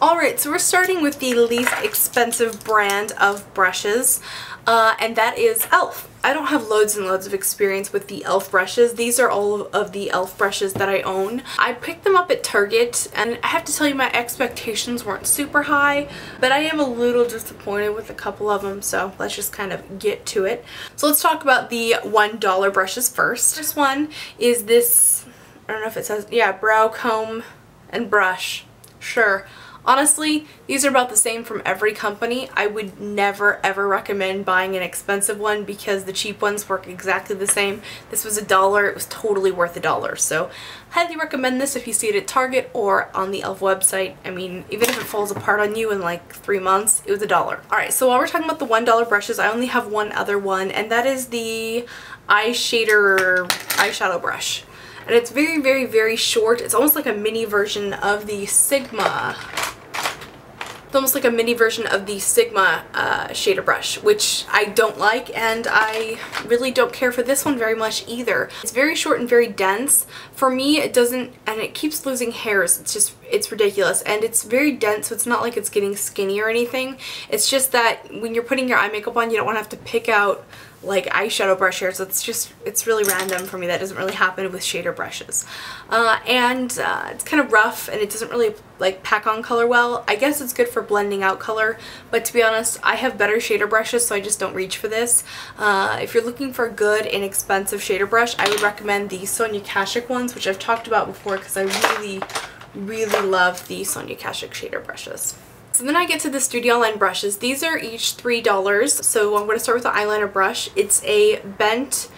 Alright, so we're starting with the least expensive brand of brushes, and that is e.l.f. I don't have loads and loads of experience with the e.l.f. brushes. These are all of the e.l.f. brushes that I own. I picked them up at Target, and I have to tell you my expectations weren't super high, but I am a little disappointed with a couple of them, so let's just kind of get to it. So let's talk about the $1 brushes first. This one is this, I don't know if it says, yeah, brow comb and brush. Sure. Honestly, these are about the same from every company. I would never ever recommend buying an expensive one because the cheap ones work exactly the same. This was $1. It was totally worth $1. So highly recommend this if you see it at Target or on the e.l.f. website. I mean, even if it falls apart on you in like 3 months, it was $1. Alright, so while we're talking about the $1 brushes, I only have one other one, and that is the Eyeshadow Brush. And it's very, very, very short. It's almost like a mini version of the Sigma. It's almost like a mini version of the Sigma shader brush, which I don't like, and I really don't care for this one very much either. It's very short and very dense. For me, it doesn't, and it keeps losing hairs. It's ridiculous, and it's very dense, so it's not like it's getting skinny or anything. It's just that when you're putting your eye makeup on, you don't want to have to pick out like eyeshadow brush hairs. It's really random for me. That doesn't really happen with shader brushes. It's kind of rough, and it doesn't really like pack on color well. I guess it's good for blending out color, but to be honest, I have better shader brushes, so I just don't reach for this. If you're looking for a good inexpensive shader brush, I would recommend the Sonia Kashuk ones, which I've talked about before because I really love the Sonia Kashuk shader brushes. So then I get to the Studio Line brushes. These are each $3. So I'm going to start with the eyeliner brush. It's a bent,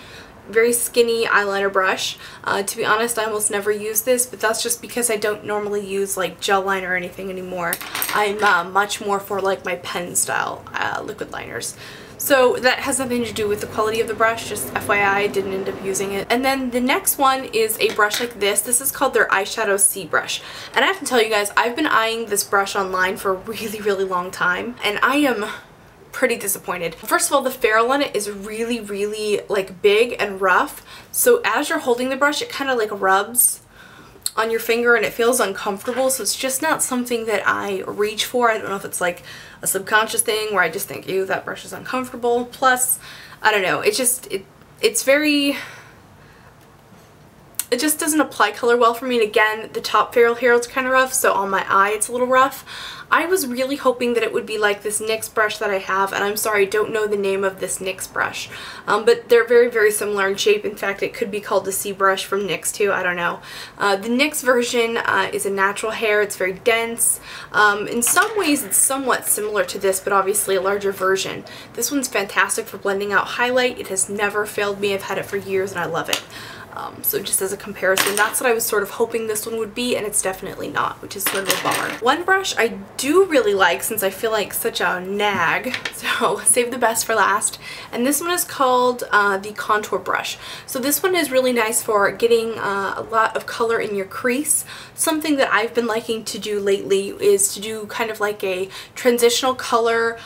very skinny eyeliner brush. To be honest, I almost never use this, but that's just because I don't normally use like gel liner or anything anymore. I'm much more for like my pen style liquid liners. So that has nothing to do with the quality of the brush, just FYI, I didn't end up using it. And then the next one is a brush like this. This is called their Eyeshadow C Brush. And I have to tell you guys, I've been eyeing this brush online for a really long time, and I am pretty disappointed. First of all, the ferrule on it is really like big and rough. So as you're holding the brush, it kind of like rubs on your finger and it feels uncomfortable, so it's just not something that I reach for. I don't know if it's like a subconscious thing where I just think, ew, that brush is uncomfortable. Plus, I don't know, it just doesn't apply color well for me. And again, the top ferrule here is kind of rough, so on my eye it's a little rough. I was really hoping that it would be like this Nyx brush that I have, and I'm sorry, I don't know the name of this Nyx brush. But they're very similar in shape. In fact, it could be called the C brush from Nyx too, I don't know. The Nyx version is a natural hair. It's very dense. In some ways it's somewhat similar to this, but obviously a larger version. This one's fantastic for blending out highlight. It has never failed me. I've had it for years and I love it. So just as a comparison, that's what I was sort of hoping this one would be, and it's definitely not, which is sort of a bummer. One brush I do really like, since I feel like such a nag, so save the best for last, and this one is called the Contour Brush. So this one is really nice for getting a lot of color in your crease. Something that I've been liking to do lately is to do kind of like a transitional color,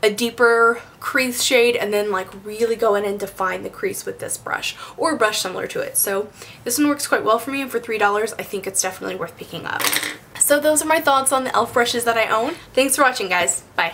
a deeper crease shade, and then like really go in and define the crease with this brush or a brush similar to it. So this one works quite well for me, and for $3 I think it's definitely worth picking up. So those are my thoughts on the e.l.f. brushes that I own. Thanks for watching, guys. Bye.